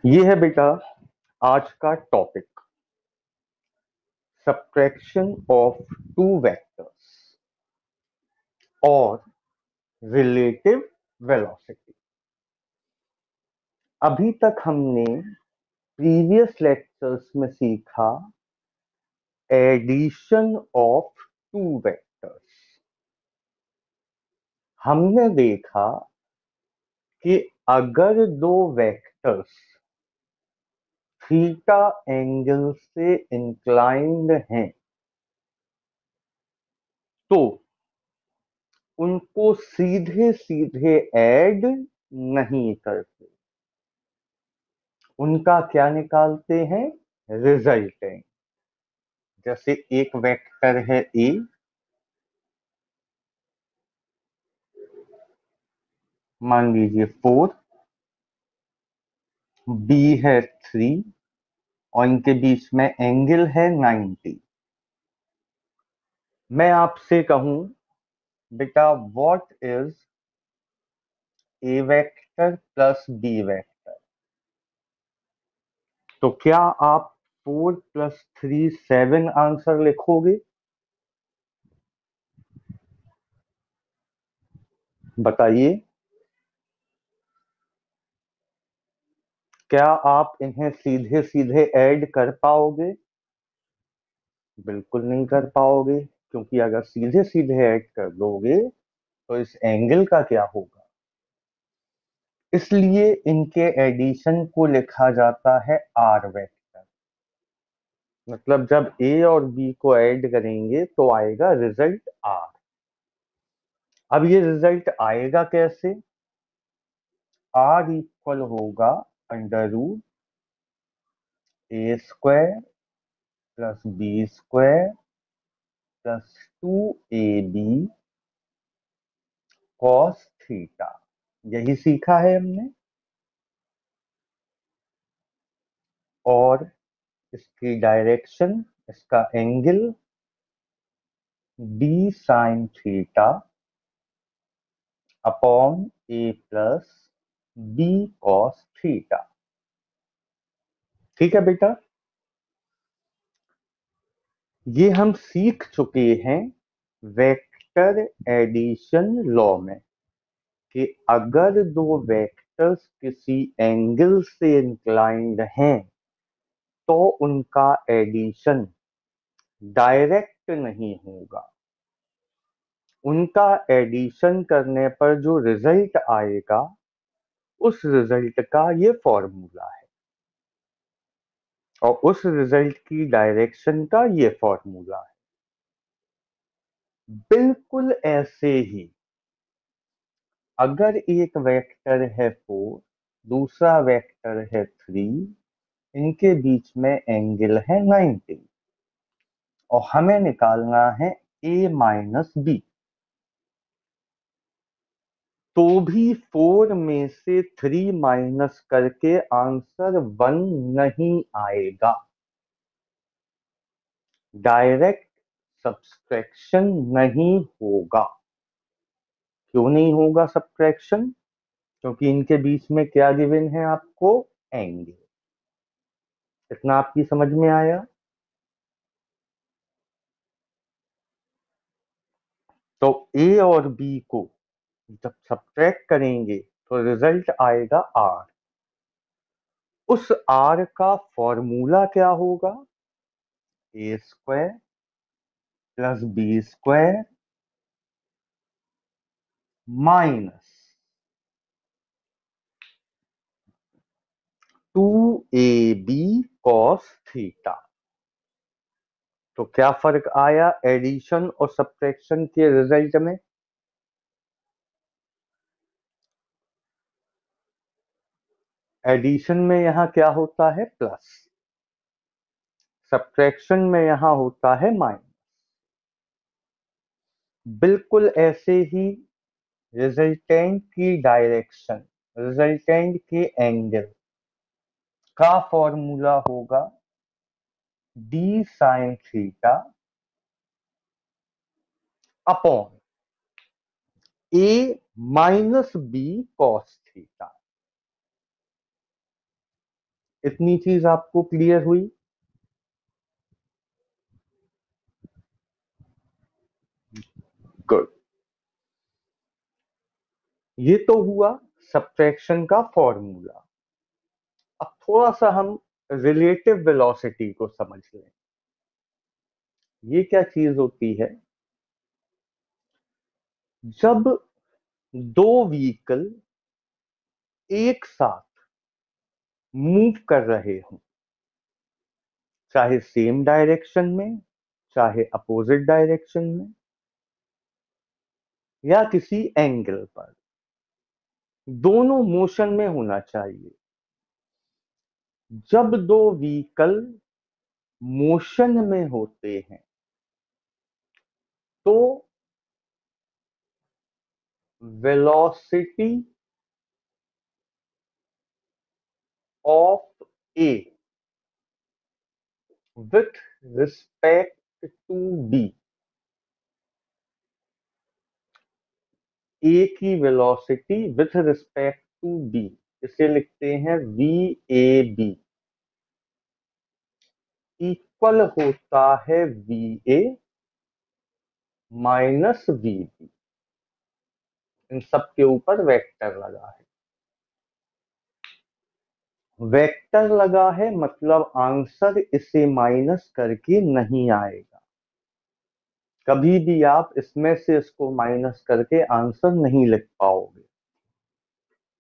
ये है बेटा आज का topic, subtraction of two vectors और रिलेटिव वेलोसिटी। अभी तक हमने प्रीवियस लेक्चर्स में सीखा एडिशन ऑफ टू वेक्टर्स। हमने देखा कि अगर दो वेक्टर्स थीटा एंगल से इंक्लाइंड हैं तो उनको सीधे सीधे ऐड नहीं करते, उनका क्या निकालते हैं, रिजल्टेंट। जैसे एक वेक्टर है ए, मान लीजिए 4, बी है 3 और इनके बीच में एंगल है 90। मैं आपसे कहूं बेटा what is A vector plus B vector, तो क्या आप 4 + 3 7 आंसर लिखोगे? बताइए, क्या आप इन्हें सीधे सीधे ऐड कर पाओगे? बिल्कुल नहीं कर पाओगे, क्योंकि अगर सीधे सीधे ऐड कर दोगे तो इस एंगल का क्या होगा। इसलिए इनके एडिशन को लिखा जाता है आर वेक्टर। मतलब जब ए और बी को ऐड करेंगे तो आएगा रिजल्ट आर। अब ये रिजल्ट आएगा कैसे? आर इक्वल होगा √a² + b² + 2ab cos theta. यही सीखा है हमने। और इसकी डायरेक्शन, इसका angle b sin theta upon a plus b cos theta. ठीक है बेटा, ये हम सीख चुके हैं वेक्टर एडिशन लॉ में कि अगर दो वेक्टर्स किसी एंगल से इंक्लाइंड हैं तो उनका एडिशन डायरेक्ट नहीं होगा। उनका एडिशन करने पर जो रिजल्ट आएगा उस रिजल्ट का ये फॉर्मूला है और उस रिजल्ट की डायरेक्शन का ये फॉर्मूला है। बिल्कुल ऐसे ही अगर एक वेक्टर है 4, दूसरा वेक्टर है 3, इनके बीच में एंगल है 90 और हमें निकालना है a माइनस बी, तो भी 4 में से 3 माइनस करके आंसर 1 नहीं आएगा। डायरेक्ट सब्सट्रैक्शन नहीं होगा। क्यों नहीं होगा सब्ट्रैक्शन? क्योंकि इनके बीच में क्या गिवन है आपको, एंगल। इतना आपकी समझ में आया? तो ए और बी को जब सब्ट्रैक्ट करेंगे तो रिजल्ट आएगा आर। उस आर का फॉर्मूला क्या होगा, a² + b² minus 2ab cos theta. तो क्या फर्क आया एडिशन और सब्ट्रैक्शन के रिजल्ट में? एडिशन में यहां क्या होता है, प्लस। सब्ट्रैक्शन में यहां होता है माइनस। बिल्कुल ऐसे ही रिजल्टेंट की डायरेक्शन, रिजल्टेंट के एंगल का फॉर्मूला होगा d sin theta upon a minus b cos theta. इतनी चीज आपको क्लियर हुई? गुड। ये तो हुआ सब्ट्रैक्शन का फॉर्मूला। अब थोड़ा सा हम रिलेटिव वेलोसिटी को समझ लें। ये क्या चीज होती है? जब दो व्हीकल एक साथ मूव कर रहे हों, चाहे सेम डायरेक्शन में, चाहे अपोजिट डायरेक्शन में, या किसी एंगल पर, दोनों मोशन में होना चाहिए। जब दो व्हीकल मोशन में होते हैं तो velocity of A with respect to B, A की velocity with respect to B, इसे लिखते हैं वी ए बी, इक्वल होता है V A minus V B. इन सब के ऊपर वेक्टर लगा है। वेक्टर लगा है मतलब आंसर इसे माइनस करके नहीं आएगा। कभी भी आप इसमें से इसको माइनस करके आंसर नहीं लिख पाओगे।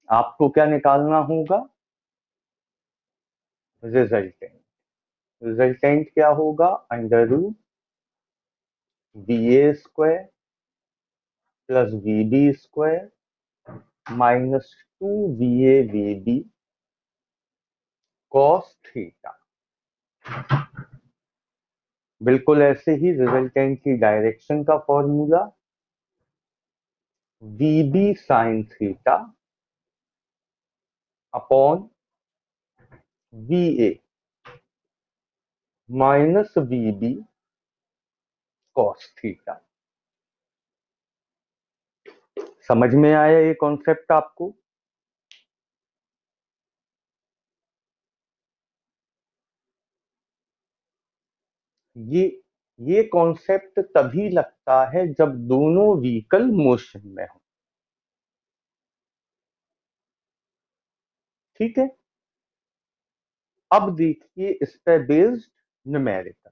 आपको क्या निकालना होगा? रिजल्टेंट। रिजल्टेंट क्या होगा? Under root V A square plus V B square minus two V A V B cos theta. बिल्कुल ऐसे ही रिजल्टेंट की डायरेक्शन का formula V B sine theta upon V A minus V B cos theta. समझ में आया ये concept आपको? ये ये कॉन्सेप्ट तभी लगता है जब दोनों व्हीकल मोशन में हो। ठीक है, अब देखिए इस पे बेस्ड न्यूमेरिकल।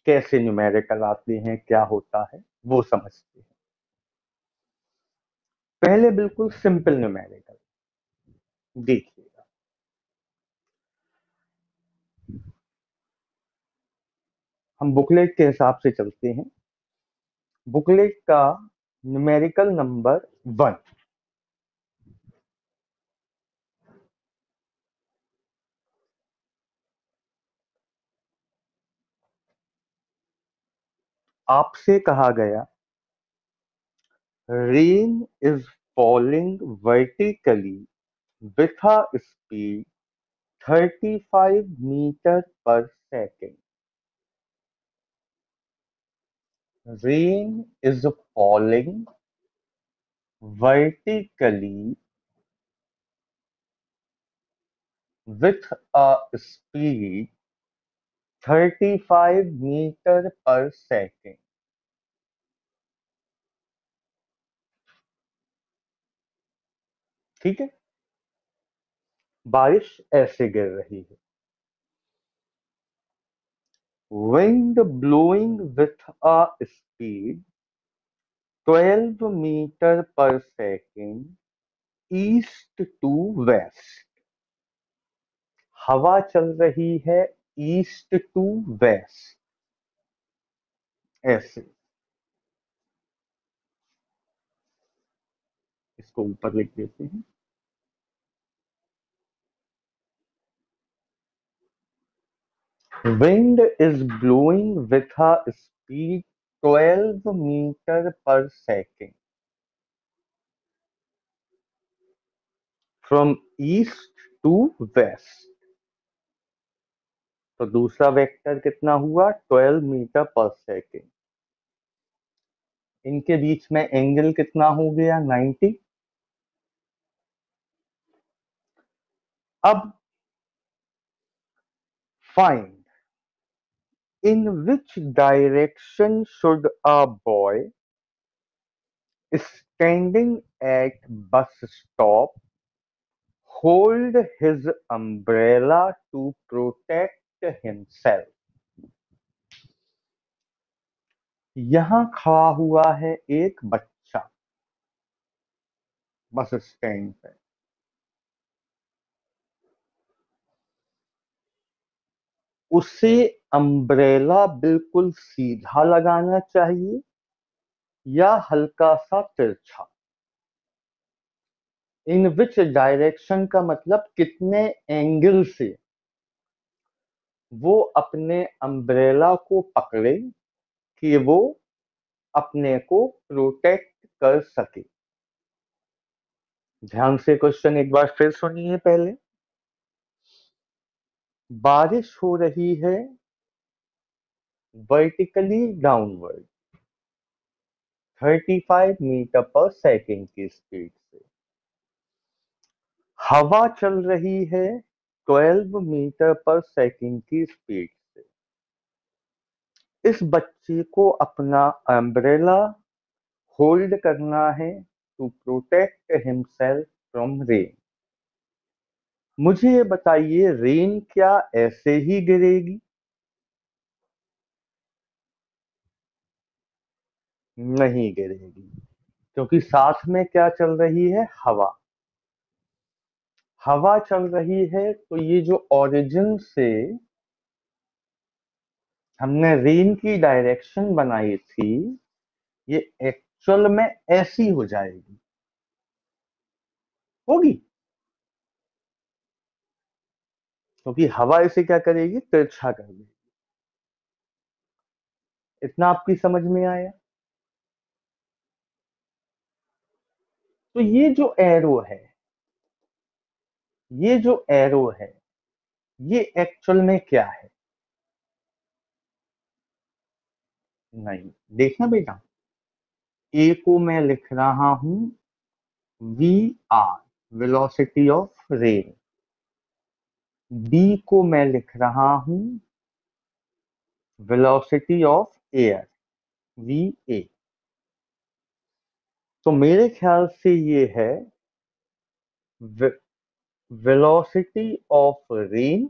कैसे न्यूमेरिकल आते हैं, क्या होता है, वो समझते हैं। पहले बिल्कुल सिंपल न्यूमेरिकल देखिएगा। हम बुकलेट के हिसाब से चलते हैं। बुकलेट का न्यूमेरिकल नंबर 1। आपसे कहा गया rain is falling vertically with a speed 35 meter per second. Rain is falling vertically with a speed 35 meter per second. ठीक है, बारिश ऐसे गिर रही है। Wind blowing with a speed 12 meter per second east to west. हवा चल रही है ईस्ट टू वेस्ट, ऐसे। इसको ऊपर लिख देते हैं। Wind is blowing with a speed 12 meter per second from east to west। तो दूसरा वेक्टर कितना हुआ? 12 मीटर पर सेकेंड। इनके बीच में एंगल कितना हो गया? 90। अब Find in which direction should a boy standing at bus stop hold his umbrella to protect himself. यहां खड़ा हुआ है एक बच्चा बस स्टैंड पे। उसे अम्ब्रेला बिल्कुल सीधा लगाना चाहिए या हल्का सा तिरछा। इन विच डायरेक्शन का मतलब कितने एंगल से वो अपने अम्ब्रेला को पकड़े कि वो अपने को प्रोटेक्ट कर सके। ध्यान से क्वेश्चन एक बार फिर सुनिए पहले। बारिश हो रही है वर्टिकली डाउनवर्ड 35 मीटर पर सेकेंड की स्पीड से। हवा चल रही है 12 मीटर पर सेकेंड की स्पीड से। इस बच्चे को अपना अम्ब्रेला होल्ड करना है to protect himself from rain. मुझे ये बताइए रेन क्या ऐसे ही गिरेगी? नहीं गिरेगी, क्योंकि साथ में क्या चल रही है? हवा। हवा चल रही है तो ये जो ओरिजिन से हमने रेन की डायरेक्शन बनाई थी ये एक्चुअल में ऐसी हो जाएगी, होगी, क्योंकि हवा इसे क्या करेगी? तिरछा कर देगी। इतना आपकी समझ में आया? तो ये जो एरो है ये एक्चुअल में क्या है? नहीं, देखना बेटा, ए को मैं लिख रहा हूं V R, velocity of rain. B को मैं लिख रहा हूं velocity of air, V A. तो मेरे ख्याल से ये है velocity of rain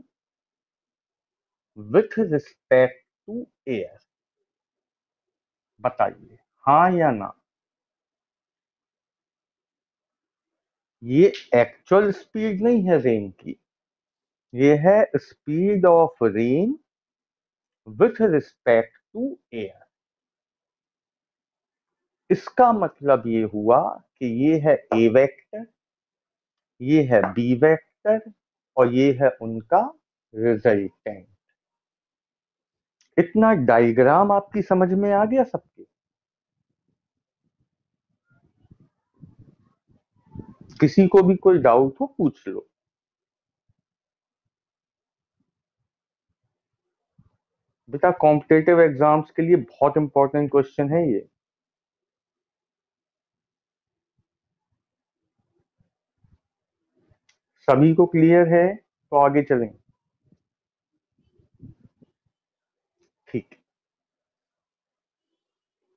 with respect to air. बताइए हाँ या ना? ये एक्चुअल स्पीड नहीं है रेन की, ये है speed of rain with respect to air. इसका मतलब ये हुआ कि ये है ए वेक्टर, ये है बी वेक्टर और ये है उनका रिजल्टेंट। इतना डायग्राम आपकी समझ में आ गया सबके? किसी को भी कोई डाउट हो पूछ लो। बेटा कॉम्पिटेटिव एग्जाम्स के लिए बहुत इंपॉर्टेंट क्वेश्चन है ये। सभी को क्लियर है तो आगे चलें। ठीक।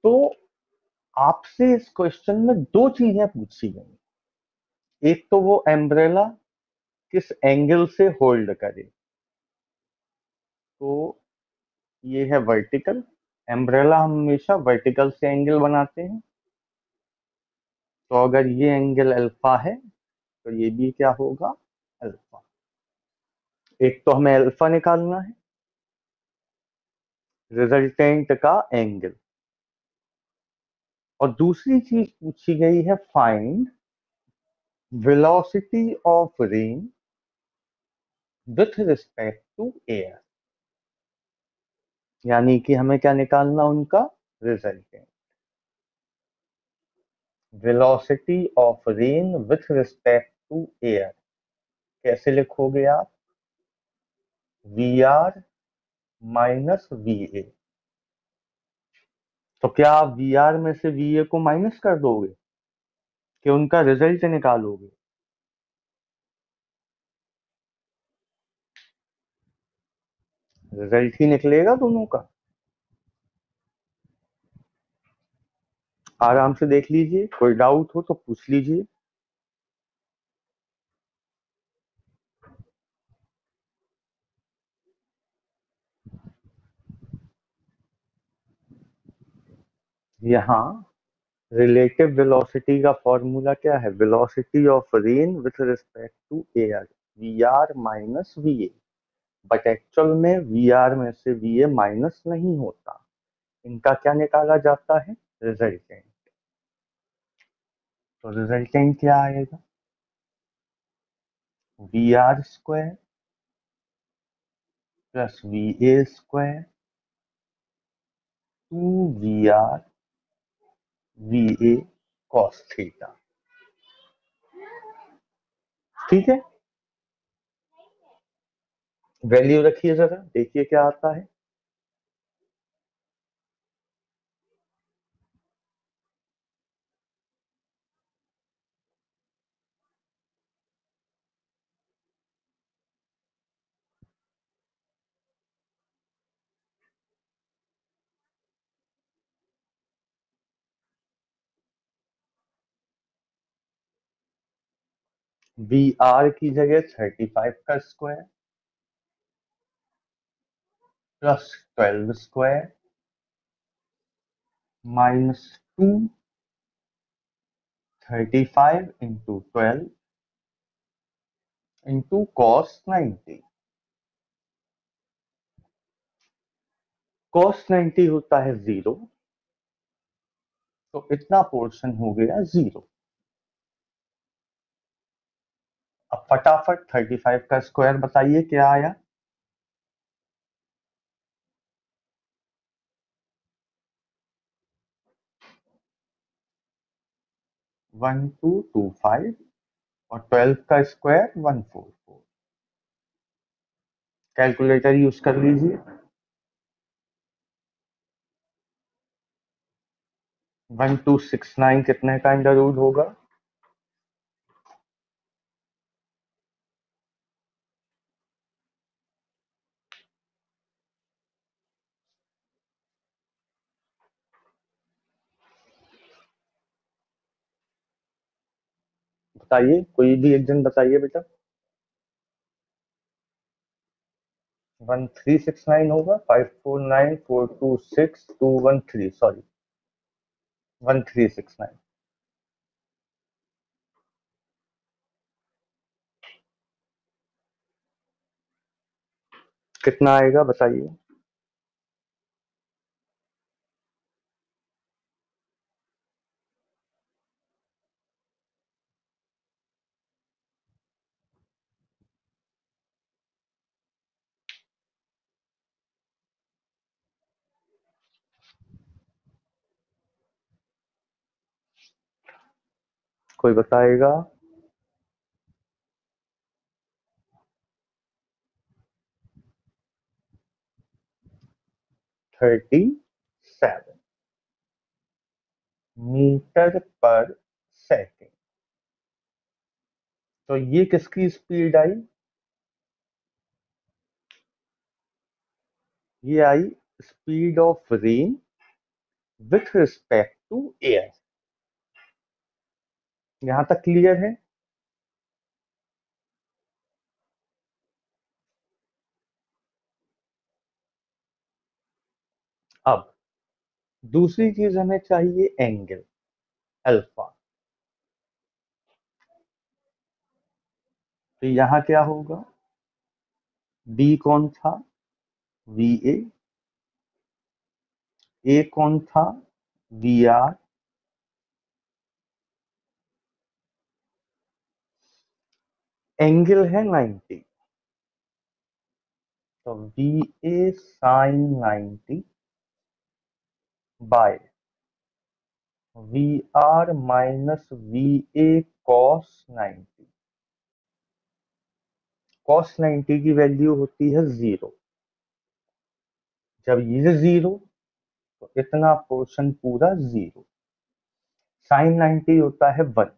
तो आपसे इस क्वेश्चन में दो चीजें पूछी गई। एक तो वो एम्ब्रेला किस एंगल से होल्ड करे, तो ये है वर्टिकल। एम्ब्रेला हमेशा वर्टिकल से एंगल बनाते हैं, तो अगर ये एंगल अल्फा है तो ये भी क्या होगा? अल्फा। एक तो हमें अल्फा निकालना है, रिजल्टेंट का एंगल। और दूसरी चीज पूछी गई है find velocity of rain with respect to air, यानी कि हमें क्या निकालना? उनका resultant. Velocity of rain with respect to air कैसे लिखोगे आप? V R minus V A. तो क्या आप वी आर में से वी ए को माइनस कर दोगे कि उनका रिजल्ट निकालोगे? रिजल्ट ही निकलेगा दोनों का। आराम से देख लीजिए, कोई डाउट हो तो पूछ लीजिए। यहाँ रिलेटिव वेलोसिटी का फॉर्मूला क्या है? Velocity of rain with respect to air, V R minus V A. But actual में वी आर में से वी ए माइनस नहीं होता, इनका क्या निकाला जाता है? रिजल्टेंट। तो रिजल्टेंट क्या आएगा? V R square plus V A square two V R V A cos theta. ठीक है, वैल्यू रखिए जरा, देखिए क्या आता है। वी आर की जगह 35 का square plus 12 square minus 2, 35 into 12 into cos 90। Cos 90 होता है 0, तो इतना पोर्शन हो गया 0। अब फटाफट 35 का स्क्वायर बताइए क्या आया? 1225 और 12 का स्क्वायर 144। कैलकुलेटर यूज कर लीजिए। 1269 कितने का अंडर रूट होगा? बताइए, कोई भी एक जन बताइए बेटा। 1369 होगा। 549426 213, सॉरी 1369। कितना आएगा बताइए? कोई बताएगा? 37 मीटर पर सेकेंड। तो ये किसकी स्पीड आई? ये आई speed of rain with respect to air. यहां तक क्लियर है? अब दूसरी चीज हमें चाहिए, एंगल अल्फा। तो यहां क्या होगा? बी कौन था? वी ए कौन था? वी आर, एंगल है 90, तो V A sine 90 by V R minus V A cos 90। Cos 90 की वैल्यू होती है 0। जब ये 0, तो इतना पोर्शन पूरा 0। साइन 90 होता है 1।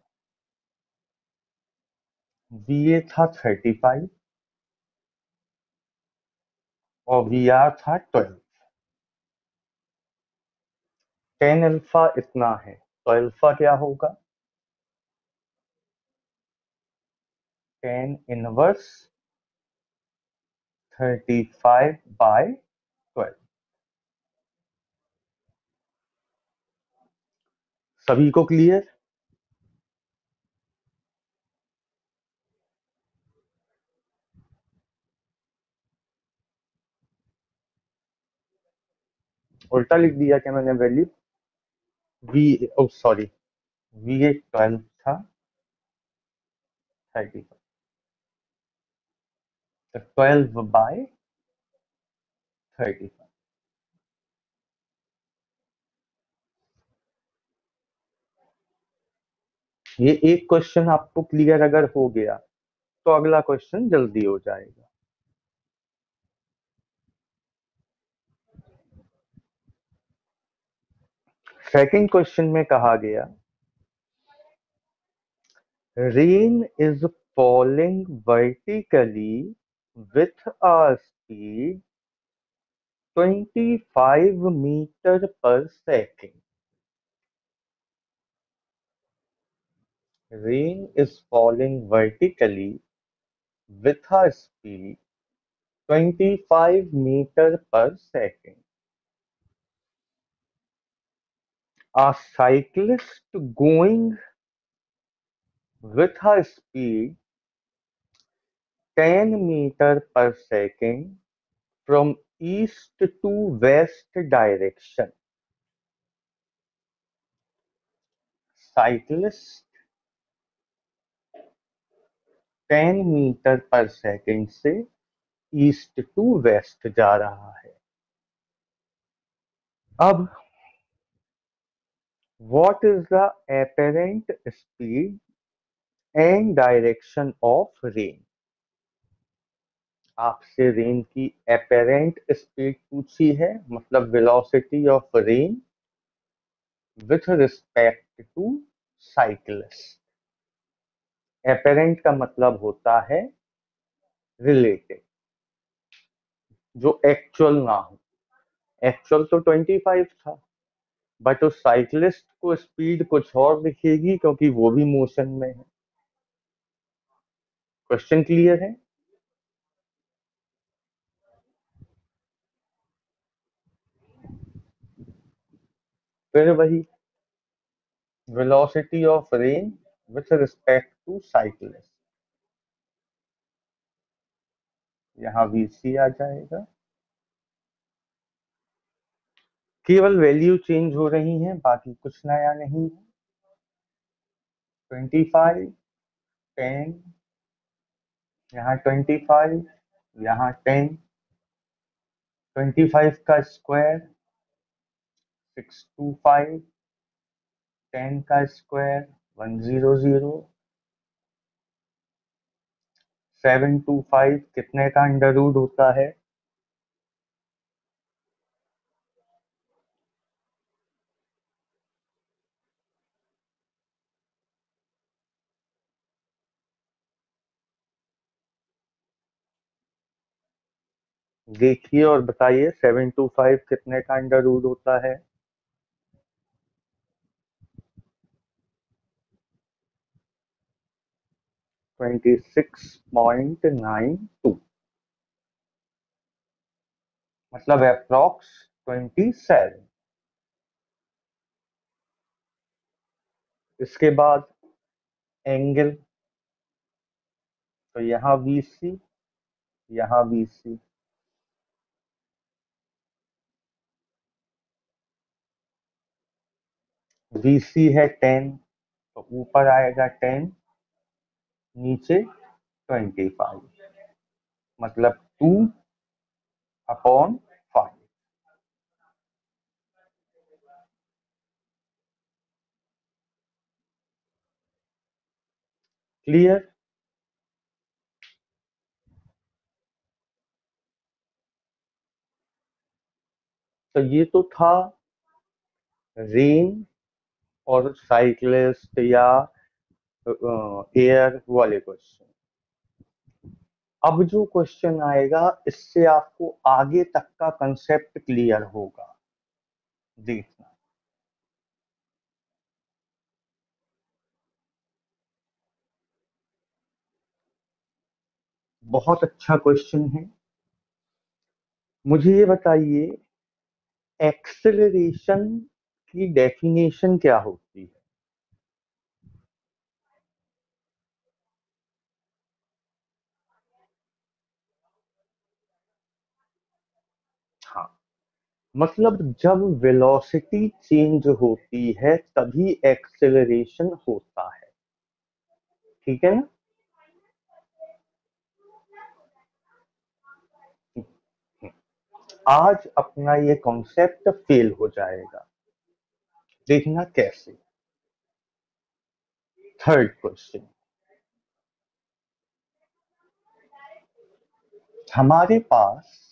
वी ए था 35 और वी आर था 12। टेन अल्फा इतना है, तो अल्फा क्या होगा? Tan inverse 35/12। सभी को क्लियर? उल्टा लिख दिया क्या मैंने value? V, oh sorry, V A 12 था, 35, तो 12/35। ये एक क्वेश्चन आपको क्लियर अगर हो गया तो अगला क्वेश्चन जल्दी हो जाएगा। सेकंड क्वेश्चन में कहा गया, rain is falling vertically with a speed 25 metre पर second. Rain is falling vertically with a speed 25 meter per second. A cyclist going with a speed 10 meter per second from east to west direction. Cyclist 10 metre पर second से east to west जा रहा है। अब what is the apparent speed and direction of rain? आपसे rain की apparent speed पूछी है, मतलब velocity of rain with respect to cyclist. Apparent का मतलब होता है रिलेटेड, जो एक्चुअल ना हो। एक्चुअल तो 25 था, बट उस साइक्लिस्ट को स्पीड कुछ और दिखेगी क्योंकि वो भी मोशन में है। क्वेश्चन क्लियर है? फिर वही velocity of rain with respect to cyclist, यहाँ वीसी आ जाएगा। केवल वैल्यू चेंज हो रही है, बाकी कुछ नया नहीं है। 25, 10, यहाँ 25, यहाँ 10, 25 का स्क्वायर 625, 10 का स्क्वायर 100, 725 कितने का अंडर रूट होता है? देखिए और बताइए 725 कितने का अंडर रूट होता है? 26.92, मतलब अप्रॉक्स 27। इसके बाद एंगल, तो यहाँ वीसी, यहाँ वीसी, वीसी है 10, तो ऊपर आएगा 10, नीचे 25, मतलब 2/5। क्लियर? तो ये तो था रेन और साइक्लिस्ट या एयर वाले क्वेश्चन। अब जो क्वेश्चन आएगा इससे आपको आगे तक का कंसेप्ट क्लियर होगा, देखना। बहुत अच्छा क्वेश्चन है। मुझे ये बताइए, एक्सेलरेशन की डेफिनेशन क्या होती है? हाँ, मतलब जब वेलोसिटी चेंज होती है तभी एक्सेलरेशन होता है, ठीक है ना? आज अपना ये कॉन्सेप्ट फेल हो जाएगा, देखना कैसे। थर्ड क्वेश्चन, हमारे पास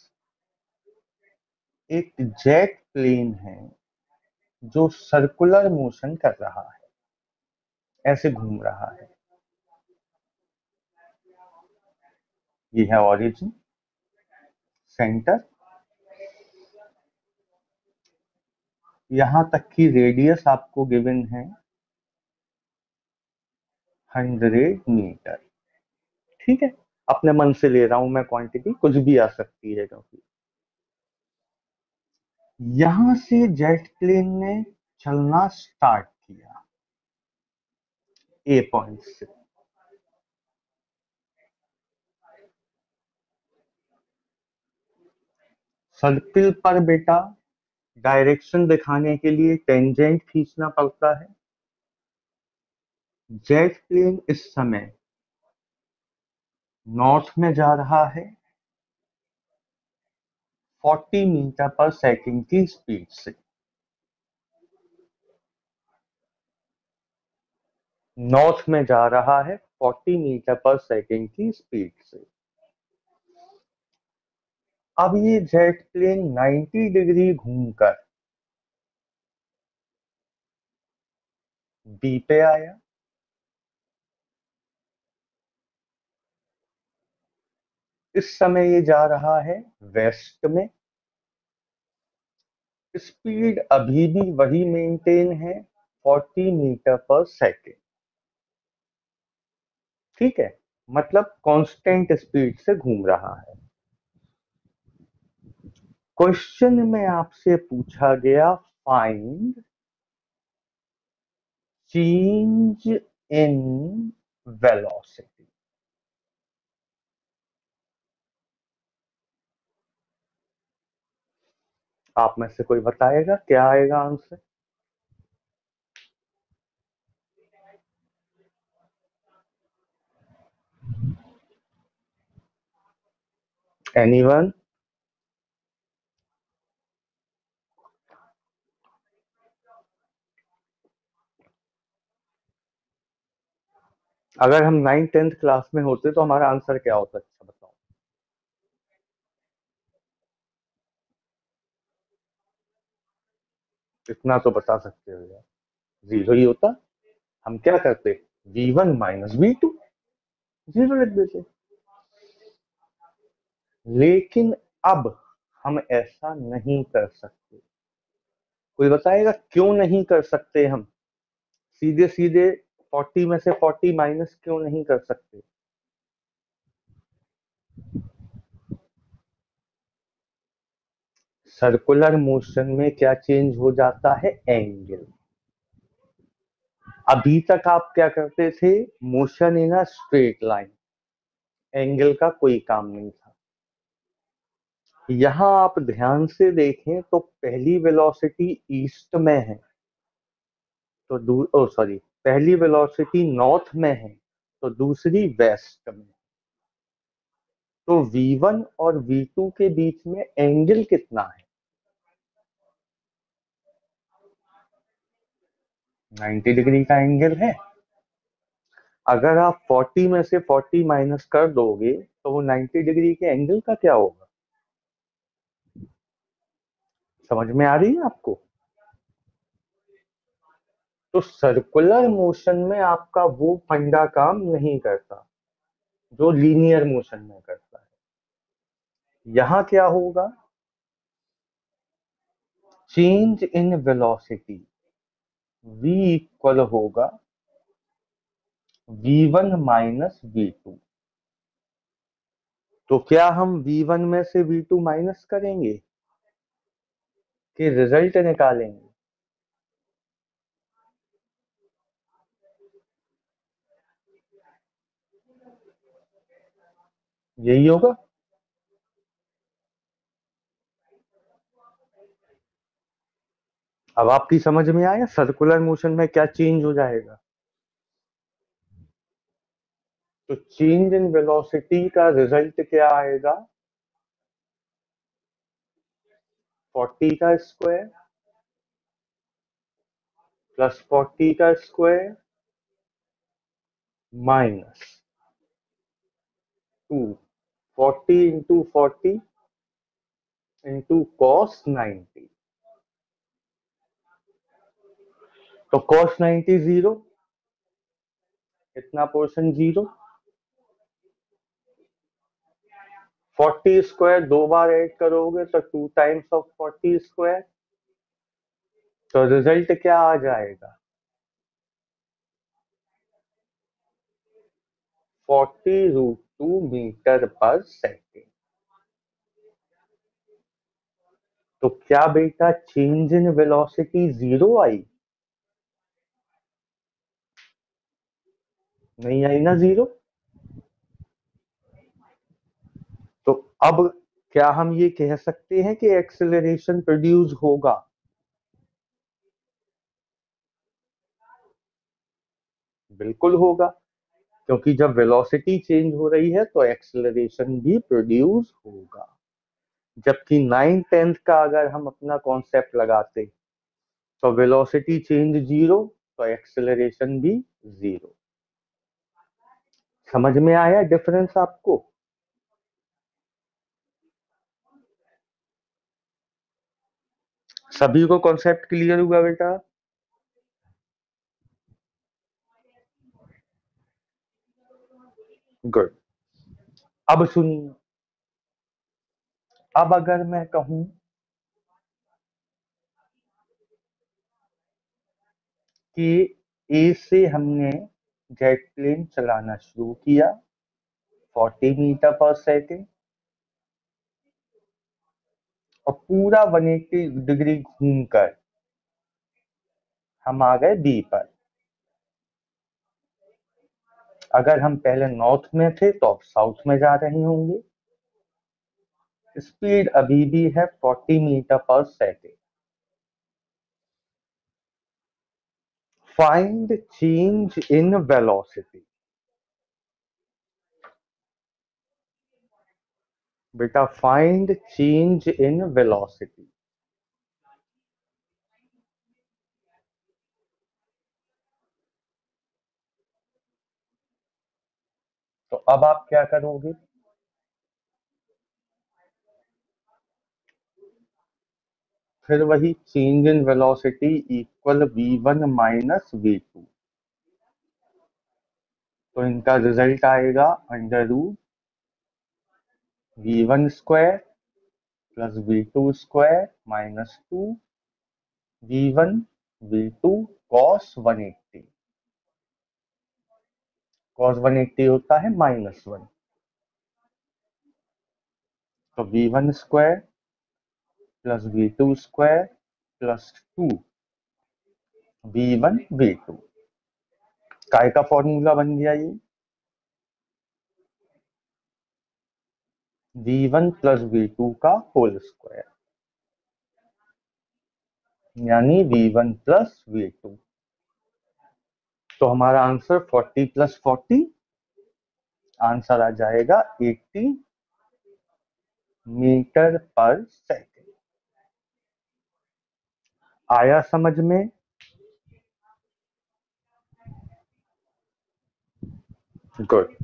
एक जेट प्लेन है जो सर्कुलर मोशन कर रहा है, ऐसे घूम रहा है। ये है ओरिजिन, सेंटर, यहां तक की रेडियस आपको गिवन है 100 मीटर, ठीक है। अपने मन से ले रहा हूं मैं, क्वांटिटी कुछ भी आ सकती है, क्योंकि यहां से जेट प्लेन ने चलना स्टार्ट किया ए पॉइंट से। सर्किल पर बेटा डायरेक्शन दिखाने के लिए टेंजेंट खींचना पड़ता है। जेट प्लेन इस समय नॉर्थ में जा रहा है 40 मीटर पर सेकंड की स्पीड से। नॉर्थ में जा रहा है 40 मीटर पर सेकंड की स्पीड से। अब ये जेट प्लेन 90 डिग्री घूमकर बी पे आया। इस समय ये जा रहा है वेस्ट में। स्पीड अभी भी वही मेंटेन है, 40 मीटर पर सेकेंड, ठीक है। मतलब कांस्टेंट स्पीड से घूम रहा है। क्वेश्चन में आपसे पूछा गया, फाइंड चेंज इन वेलोसिटी। आप में से कोई बताएगा क्या आएगा आंसर? एनीवन? अगर हम 9th 10th क्लास में होते तो हमारा आंसर क्या होता, अच्छा बताओ। इतना तो बता सकते हो यार, जीरो ही होता। हम क्या करते, V1 - V2, जीरो लिख देते। लेकिन अब हम ऐसा नहीं कर सकते। कोई बताएगा क्यों नहीं कर सकते हम? सीधे सीधे 40 में से 40 माइनस क्यों नहीं कर सकते? सर्कुलर मोशन में क्या चेंज हो जाता है, एंगल। अभी तक आप क्या करते थे, motion in a straight line, angle का कोई काम नहीं था। यहां आप ध्यान से देखें तो पहली वेलोसिटी ईस्ट में है, तो ओ सॉरी, पहली वेलोसिटी नॉर्थ में है तो दूसरी वेस्ट में। तो V1 और V2 के बीच में एंगल कितना है, 90 डिग्री का एंगल है। अगर आप 40 में से 40 माइनस कर दोगे तो वो 90 डिग्री के एंगल का क्या होगा? समझ में आ रही है आपको? तो सर्कुलर मोशन में आपका वो फंडा काम नहीं करता। जो लीनियर मोशन में करता है। यहां क्या होगा, change in velocity v equal होगा v1 माइनस v2। तो क्या हम v1 में से v2 माइनस करेंगे कि रिजल्ट निकालेंगे? यही होगा। अब आपकी समझ में आया सर्कुलर मोशन में क्या चेंज हो जाएगा? तो चेंज इन वेलोसिटी का रिजल्ट क्या आएगा, 40 का स्क्वायर प्लस 40 का square minus 2, 40 into 40 into cos 90। तो कॉस 90 जीरो, इतना पोर्शन जीरो। 40 स्क्वायर दो बार ऐड करोगे तो 2 टाइम्स ऑफ 40 स्क्वायर। तो रिजल्ट क्या आ जाएगा, 40√2 मीटर पर सेकेंड। तो क्या बेटा चेंज इन वेलोसिटी जीरो आई? नहीं आई ना जीरो। तो अब क्या हम ये कह सकते हैं कि एक्सेलरेशन प्रोड्यूस होगा? बिल्कुल होगा, क्योंकि जब वेलोसिटी चेंज हो रही है तो एक्सेलरेशन भी प्रोड्यूस होगा। जबकि 9/10 का अगर हम अपना कॉन्सेप्ट लगाते तो वेलोसिटी चेंज जीरो, तो एक्सेलरेशन भी जीरो। समझ में आया डिफरेंस आपको? सभी को कॉन्सेप्ट क्लियर हुआ बेटा? गुड। अब सुनिए, अब अगर मैं कहूं कि ए से हमने जेट प्लेन चलाना शुरू किया 40 मीटर पर सेकेंड और पूरा 180 डिग्री घूमकर हम आ गए बी पर। अगर हम पहले नॉर्थ में थे तो अब साउथ में जा रहे होंगे। स्पीड अभी भी है 40 मीटर पर second. Find change in velocity. बेटा फाइंड चेंज इन वेलोसिटी। तो अब आप क्या करोगे, फिर वही change in velocity equal v1 minus v2। तो इनका रिजल्ट आएगा under root v1 square plus v2 square minus 2 v1 v2 cos 180। Cos 180 होता है -1। तो v1 square plus v2 square plus 2 v1 v2। काय का फॉर्मूला बन गया ये, v1 प्लस v2 का होल स्क्वायर, यानी v1 प्लस v2। तो हमारा आंसर 40 प्लस 40, आंसर आ जाएगा 80 मीटर पर सेकेंड। आया समझ में? गुड।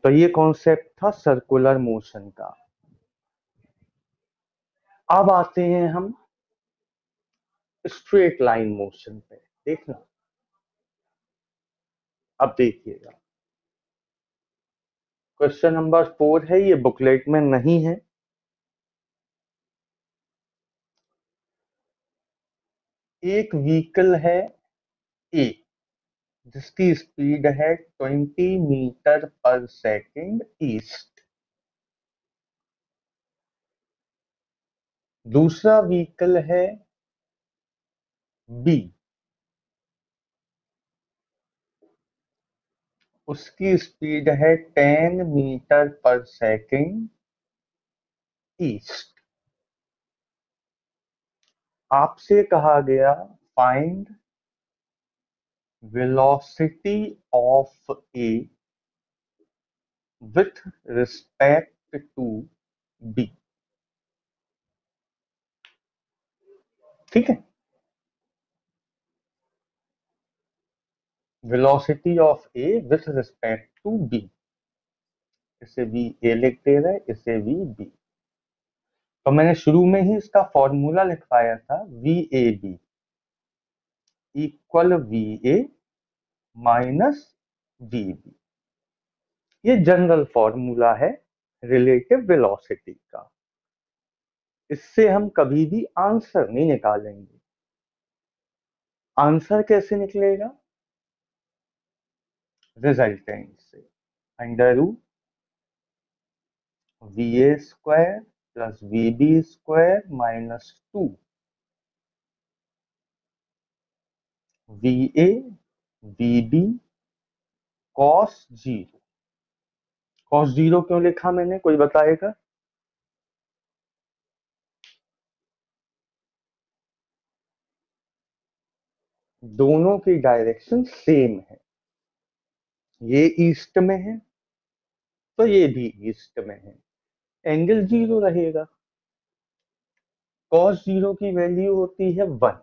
तो ये कॉन्सेप्ट था सर्कुलर मोशन का। अब आते हैं हम स्ट्रेट लाइन मोशन पे। देखना, अब देखिएगा, क्वेश्चन नंबर 4 है, ये बुकलेट में नहीं है। एक व्हीकल है ए, जिसकी स्पीड है 20 मीटर पर सेकेंड ईस्ट। दूसरा व्हीकल है बी, उसकी स्पीड है 10 मीटर पर सेकेंड ईस्ट। आपसे कहा गया find velocity of A with respect to B. ठीक है, velocity of A with respect to B. इसे भी ए लिख दे रहे, इसे भी बी। तो मैंने शुरू में ही इसका फॉर्मूला लिखवाया था, V A B equal V A minus V B. ये जनरल फॉर्मूला है रिलेटिव वेलोसिटी का। इससे हम कभी भी आंसर नहीं निकालेंगे। आंसर कैसे निकलेगा? रिजल्टेंट से। Under root V A square plus V B square minus 2 V A V B cos zero. Cos zero क्यों लिखा मैंने, कोई बताएगा? दोनों की डायरेक्शन सेम है। ये ईस्ट में है तो ये भी ईस्ट में है, एंगल जीरो रहेगा। कॉस जीरो की वैल्यू होती है 1,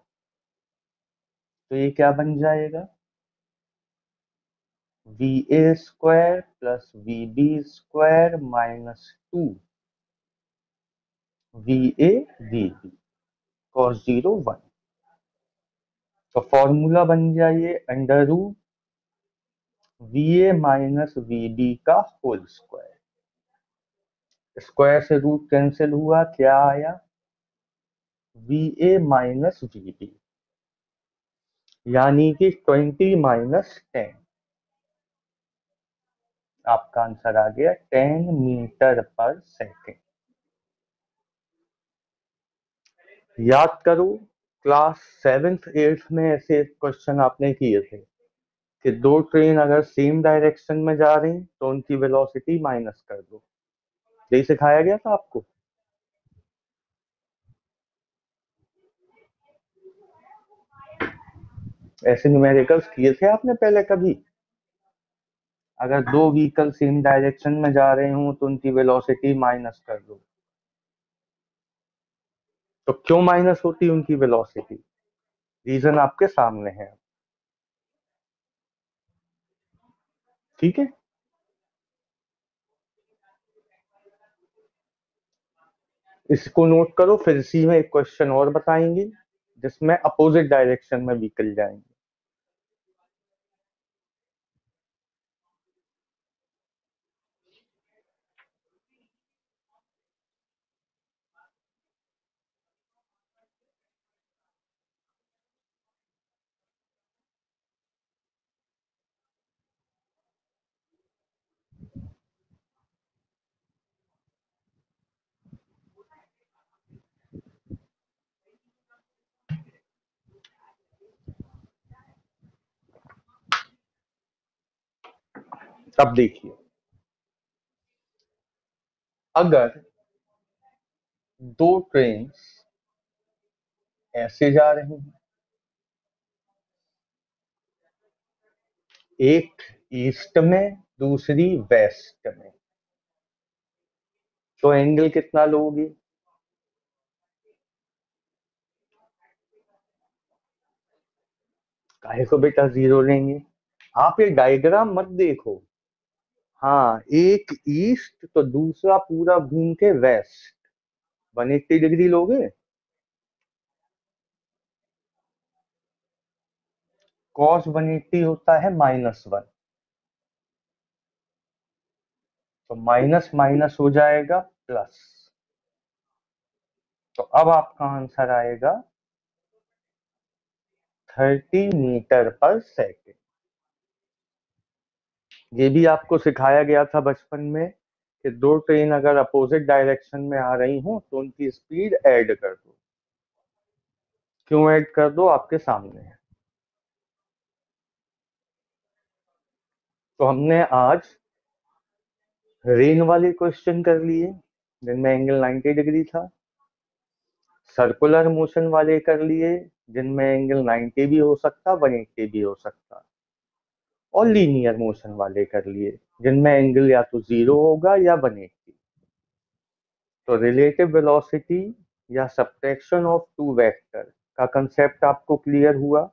तो ये क्या बन जाएगा? V A square plus V B square minus 2 V A V B cos zero 1। तो फॉर्मूला बन जाइए under root V A minus V B का होल स्क्वायर। स्क्वायर से रूट कैंसिल हुआ, क्या आया? V A minus V B, यानी कि 20 - 10। आपका आंसर आ गया 10 मीटर पर सेकेंड। याद करो, क्लास 7th 8th में ऐसे क्वेश्चन आपने किए थे कि दो ट्रेन अगर सेम डायरेक्शन में जा रही तो उनकी वेलोसिटी माइनस कर दो। यही सिखाया गया था आपको। ऐसे न्यूमेरिकल्स किए थे आपने पहले कभी? अगर दो व्हीकल सेम डायरेक्शन में जा रहे हो तो उनकी वेलोसिटी माइनस कर दो। तो क्यों माइनस होती उनकी वेलोसिटी? रीजन आपके सामने है। ठीक है, इसको नोट करो, फिर इसी में एक क्वेश्चन और बताएंगे जिसमें अपोजिट डायरेक्शन में व्हीकल जाएंगे। अब देखिए, अगर दो ट्रेन ऐसे जा रही हैं, एक ईस्ट में दूसरी वेस्ट में, तो एंगल कितना लोगे? काहे को बेटा जीरो लेंगे? आप ये डायग्राम मत देखो। हाँ, एक ईस्ट तो दूसरा पूरा घूम के वेस्ट, 180 डिग्री लोगे। कॉस 180 होता है -1, तो माइनस माइनस हो जाएगा प्लस। तो अब आपका आंसर आएगा 30 मीटर पर सेकेंड। ये भी आपको सिखाया गया था बचपन में कि दो ट्रेन अगर अपोजिट डायरेक्शन में आ रही हो तो उनकी स्पीड ऐड कर दो। क्यों ऐड कर दो, आपके सामने है। तो हमने आज रेन वाले क्वेश्चन कर लिए जिनमें एंगल 90 डिग्री था, सर्कुलर मोशन वाले कर लिए जिनमें एंगल 90 भी हो सकता 180 भी हो सकता, और लीनियर मोशन वाले कर लिए जिनमें एंगल या तो 0 होगा या 180। तो रिलेटिव वेलोसिटी या सब्ट्रैक्शन ऑफ टू वेक्टर का कंसेप्ट आपको क्लियर हुआ।